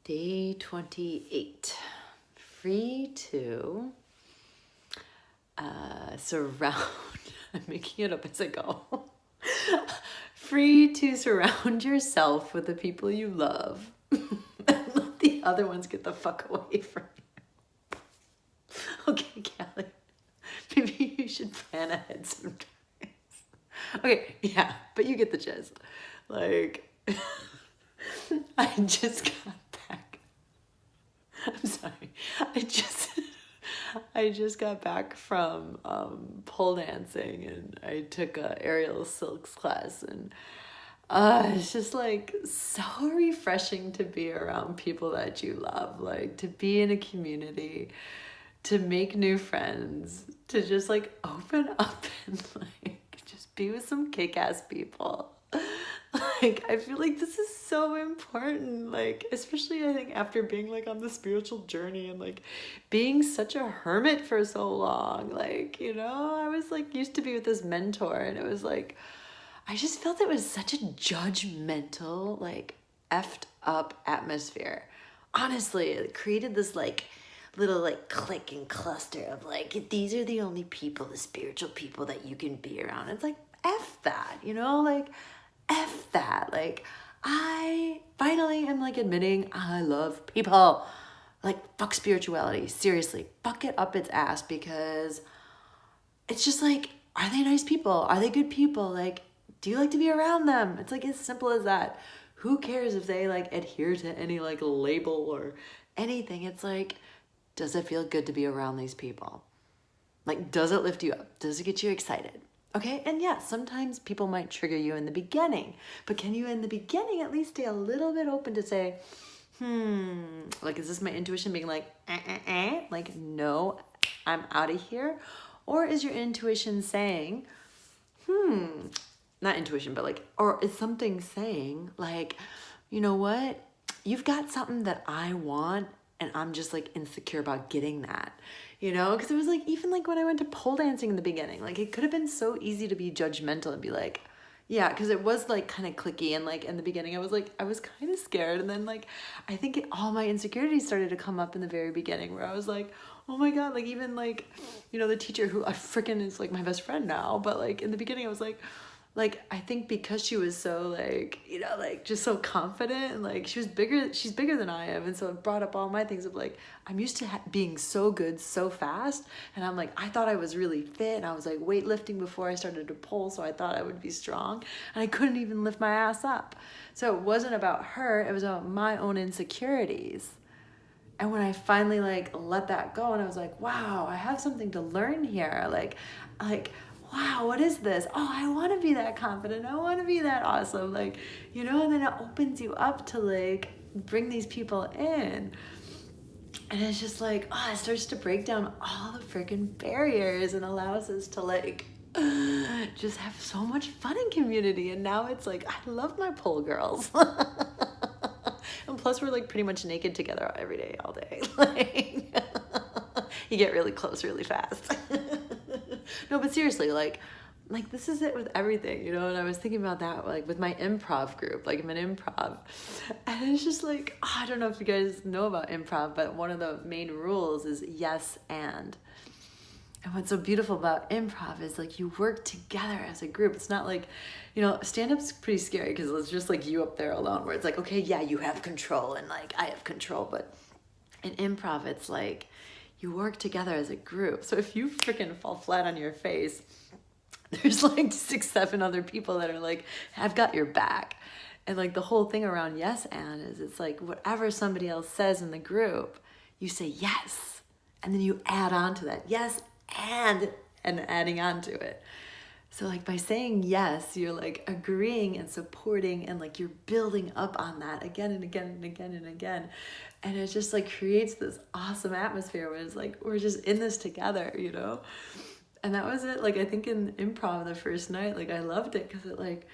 Day 28. Free to surround, I'm making it up as I go. Free to surround yourself with the people you love and let the other ones get the fuck away from you. Okay, Callie, maybe you should plan ahead sometimes. Okay, yeah, but you get the gist. Like, I just got back. I'm sorry. I just got back from pole dancing, and I took a aerial silks class, and it's just like so refreshing to be around people that you love, like to be in a community, to make new friends, to just like open up and like just be with some kick-ass people. Like, I feel like this is so important, like, especially I think after being like on the spiritual journey and like being such a hermit for so long. Like, you know, I was like used to be with this mentor, and it was like I just felt it was such a judgmental, like effed up atmosphere. Honestly, it created this like little like clique and cluster of like, these are the only people, the spiritual people that you can be around. It's like, F that, you know, like F that. Like, I finally am like admitting I love people. Like, fuck spirituality. Seriously, fuck it up its ass, because it's just like, are they nice people? Are they good people? Like, do you like to be around them? It's like as simple as that. Who cares if they like adhere to any like label or anything? It's like, does it feel good to be around these people? Like, does it lift you up? Does it get you excited? Okay, and yeah, sometimes people might trigger you in the beginning, but can you in the beginning at least stay a little bit open to say, like, is this my intuition being like, like, no, I'm out of here? Or is your intuition saying, not intuition, but like, or is something saying like, you know what? You've got something that I want, and I'm just like insecure about getting that, you know? Because it was like, even like when I went to pole dancing in the beginning, like it could have been so easy to be judgmental and be like, yeah, because it was like kind of clicky, and like in the beginning I was kind of scared, and then like I think all my insecurities started to come up in the very beginning, where I was like, oh my god, like even like, you know, the teacher who I freaking is like my best friend now, but like in the beginning I was like I think because she was so like, you know, like just so confident, and like she's bigger than I am, and so it brought up all my things of like, I'm used to being so good so fast, and I'm like, I thought I was really fit, and I was like weightlifting before I started to pole, so I thought I would be strong, and I couldn't even lift my ass up. So it wasn't about her, it was about my own insecurities. And when I finally like let that go, and I was like, wow, I have something to learn here, like wow, what is this? Oh, I want to be that confident, I want to be that awesome, like, you know. And then it opens you up to like bring these people in, and it's just like, oh, it starts to break down all the freaking barriers and allows us to like just have so much fun in community. And now it's like, I love my pole girls. And plus we're like pretty much naked together every day, all day. Like, you get really close really fast. No, but seriously, like this is it with everything, you know. And I was thinking about that like with my improv group, like I'm an improv, and it's just like, oh, I don't know if you guys know about improv, but one of the main rules is yes and what's so beautiful about improv is like you work together as a group. It's not like, you know, stand-up's pretty scary because it's just like you up there alone, where it's like, okay, yeah, you have control and like I have control. But in improv, it's like you work together as a group. So if you freaking fall flat on your face, there's like 6, 7 other people that are like, I've got your back. And like the whole thing around yes and is, it's like whatever somebody else says in the group, you say yes, and then you add on to that yes and adding on to it. So like by saying yes, you're like agreeing and supporting, and like you're building up on that again and again and again and again. And it just like creates this awesome atmosphere where it's like, we're just in this together, you know? And that was it. Like, I think in improv the first night, like I loved it because it like,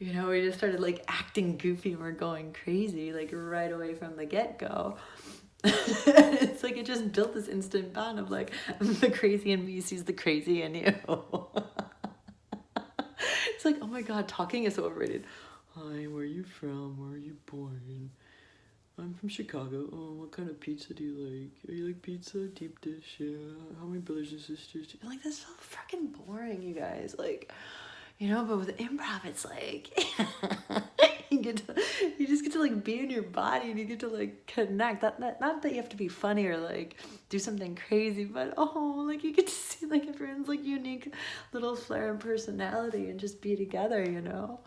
you know, we just started like acting goofy and we're going crazy, like right away from the get-go. It's like it just built this instant bond of like, the crazy in me sees the crazy in you. It's like, oh my god, talking is so overrated. Hi, where are you from? Where are you born? I'm from Chicago. Oh, what kind of pizza do you like? Oh, you like pizza? Deep dish, yeah. How many brothers and sisters do you like? That's so fucking boring, you guys. Like, you know, but with improv, it's like you just get to like be in your body and you get to like connect. Not that you have to be funny or like do something crazy, but like you get to see like everyone's like unique little flair and personality and just be together, you know.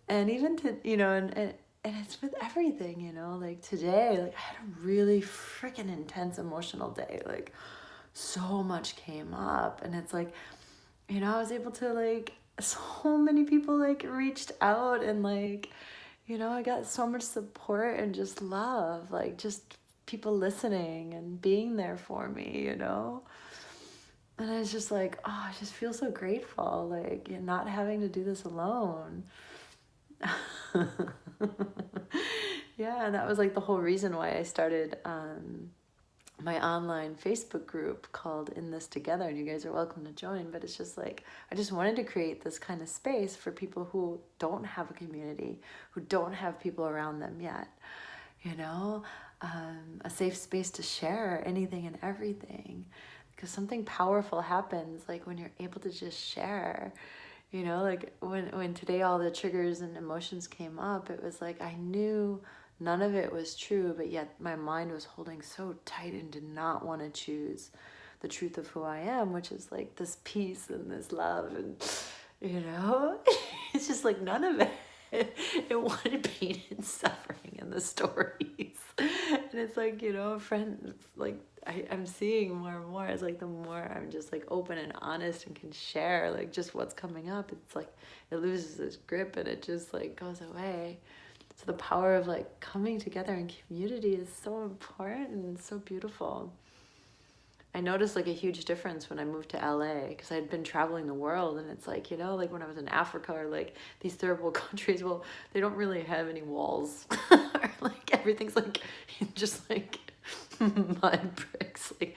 And even to, you know, and it's with everything, you know, like today, like I had a really freaking intense emotional day. Like so much came up and it's like, you know, I was able to like, so many people like reached out and like, you know, I got so much support and just love, like just people listening and being there for me, you know. And I was just like, oh, I just feel so grateful, like not having to do this alone. Yeah, and that was like the whole reason why I started my online Facebook group called In This Together, and you guys are welcome to join. But it's just like I just wanted to create this kind of space for people who don't have a community, who don't have people around them yet, you know, a safe space to share anything and everything, because something powerful happens like when you're able to just share. You know, like when today all the triggers and emotions came up, it was like I knew none of it was true, but yet my mind was holding so tight and did not want to choose the truth of who I am, which is like this peace and this love. And, you know, it's just like none of it. It wanted pain and suffering in the stories. And it's like, you know, a friend, like, I'm seeing more and more. It's like the more I'm just like open and honest and can share like just what's coming up, it's like it loses its grip and it just like goes away. So the power of like coming together in community is so important and so beautiful. I noticed like a huge difference when I moved to LA because I'd been traveling the world, and it's like, you know, like when I was in Africa or like these third world countries, well, they don't really have any walls. Or like everything's like just like mud bricks. Like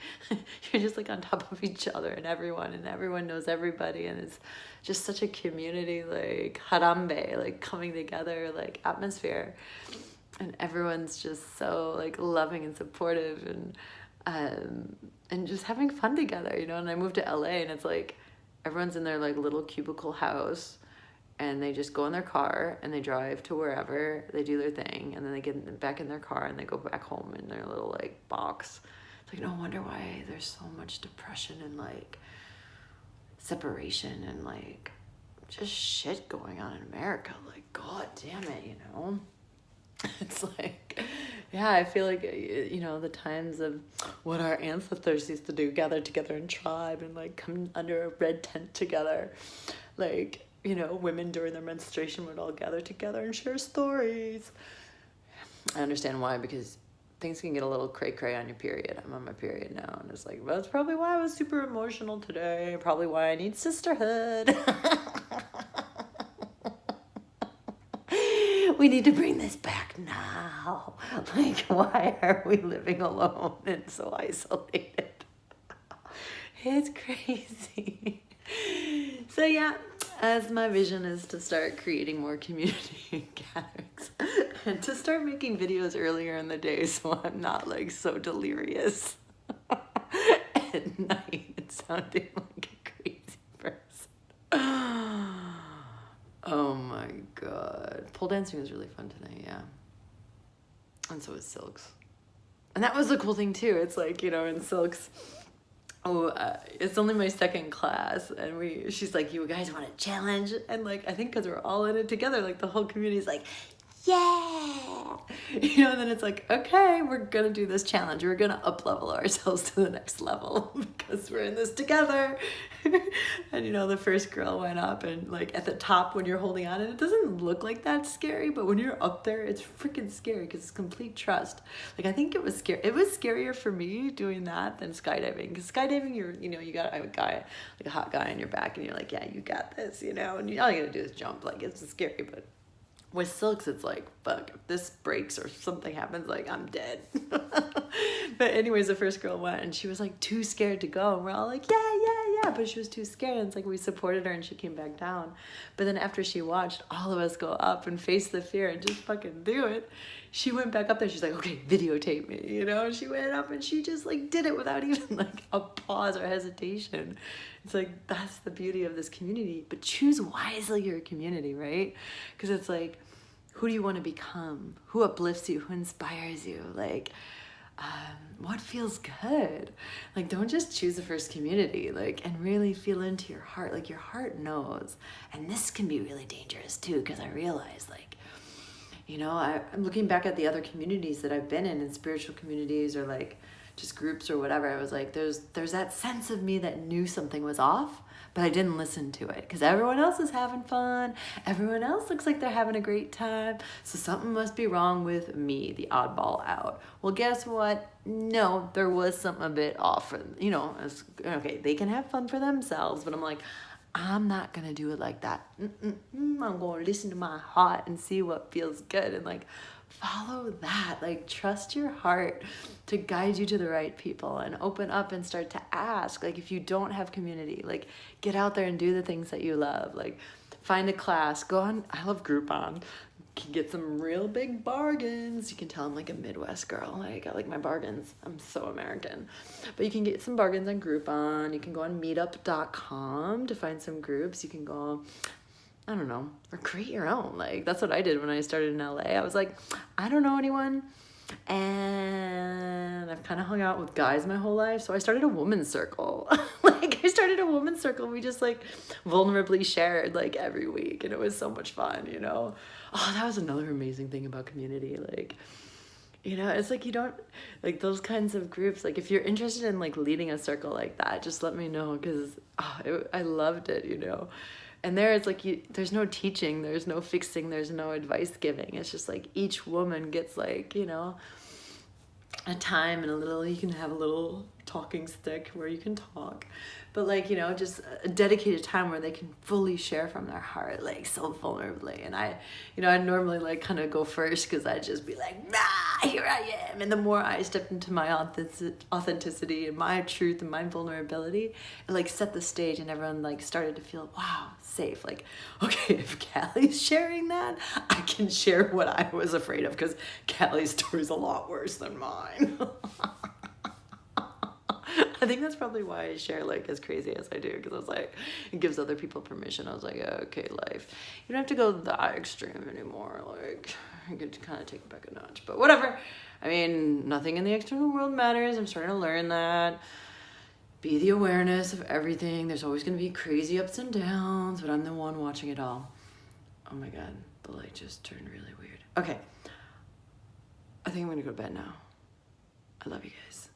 you're just like on top of each other and everyone knows everybody, and it's just such a community like harambe, like coming together like atmosphere, and everyone's just so like loving and supportive and just having fun together, you know. And I moved to LA and it's like everyone's in their like little cubicle house and they just go in their car and they drive to wherever, they do their thing, and then they get back in their car and they go back home in their little like box. It's like no wonder why there's so much depression and like separation and like just shit going on in America. Like god damn it, you know. It's like, yeah, I feel like, you know, the times of what our ancestors used to do, gather together in tribe and like come under a red tent together. Like, you know, women during their menstruation would all gather together and share stories. I understand why, because things can get a little cray-cray on your period. I'm on my period now, and it's like, well, that's probably why I was super emotional today. Probably why I need sisterhood. We need to bring this back now. Like, why are we living alone and so isolated? It's crazy. So yeah, as my vision is to start creating more community gatherings and to start making videos earlier in the day so I'm not like so delirious at night and sounding like a crazy person. Oh my god. Pole dancing was really fun tonight, yeah. And so was Silks. And that was the cool thing too. It's like, you know, in Silks, it's only my second class, and she's like, you guys want a challenge? And like, I think because we're all in it together, like the whole community's like, yeah, you know. And then it's like, okay, we're gonna do this challenge, we're gonna up level ourselves to the next level because we're in this together. And you know, the first girl went up, and like at the top when you're holding on, and it doesn't look like that scary, but when you're up there it's freaking scary because it's complete trust. Like I think it was scarier for me doing that than skydiving, because skydiving, you got a guy, like a hot guy on your back, and you're like, yeah, you got this, you know, and all you gotta do is jump. Like it's scary. But with Silks, it's like, fuck, if this breaks or something happens, like, I'm dead. But anyways, the first girl went, and she was, like, too scared to go. And we're all like, yeah, yeah, but she was too scared. And it's like we supported her and she came back down. But then after she watched all of us go up and face the fear and just fucking do it, she went back up there. She's like, okay, videotape me, you know? She went up and she just like did it without even like a pause or hesitation. It's like, that's the beauty of this community. But choose wisely your community, right? Because it's like, who do you want to become? Who uplifts you? Who inspires you? Like, what feels good? Like, don't just choose the first community, like, and really feel into your heart. Like, your heart knows. And this can be really dangerous too, because I realize, like, you know, I'm looking back at the other communities that I've been in spiritual communities or like just groups or whatever. I was like, there's that sense of me that knew something was off, but I didn't listen to it because everyone else is having fun. Everyone else looks like they're having a great time. So something must be wrong with me, the oddball out. Well, guess what? No, there was something a bit off. You know, okay, they can have fun for themselves, but I'm like, I'm not going to do it like that. I'm going to listen to my heart and see what feels good and like follow that. Like trust your heart to guide you to the right people and open up and start to ask. Like if you don't have community, like get out there and do the things that you love. Like find a class, go on. I love Groupon. You can get some real big bargains. You can tell I'm like a Midwest girl. Like I like my bargains. I'm so American. But you can get some bargains on Groupon. You can go on meetup.com to find some groups. You can go, I don't know, or create your own. Like that's what I did when I started in LA. I was like, I don't know anyone. And I've kind of hung out with guys my whole life. So I started a women's circle. Like I started a women's circle. We just like vulnerably shared like every week. And it was so much fun, you know? Oh, that was another amazing thing about community. Like, you know, it's like you don't, like those kinds of groups, like if you're interested in like leading a circle like that, just let me know because I loved it, you know? And there it's like, there's no teaching, there's no fixing, there's no advice giving. It's just like each woman gets like, you know, a time and you can have a little talking stick where you can talk. But like, you know, just a dedicated time where they can fully share from their heart, like so vulnerably. And I normally like kind of go first because I'd just be like, here I am. And the more I stepped into my authenticity and my truth and my vulnerability, it like set the stage and everyone like started to feel, wow, safe. Like, okay, if Callie's sharing that, I can share what I was afraid of because Callie's story's a lot worse than mine. I think that's probably why I share like as crazy as I do because I was like, it gives other people permission. I was like, okay, life, you don't have to go that extreme anymore. Like, you get to kind of take it back a notch, but whatever. I mean, nothing in the external world matters. I'm starting to learn that. Be the awareness of everything. There's always going to be crazy ups and downs, but I'm the one watching it all. Oh my God, the light just turned really weird. Okay, I think I'm going to go to bed now. I love you guys.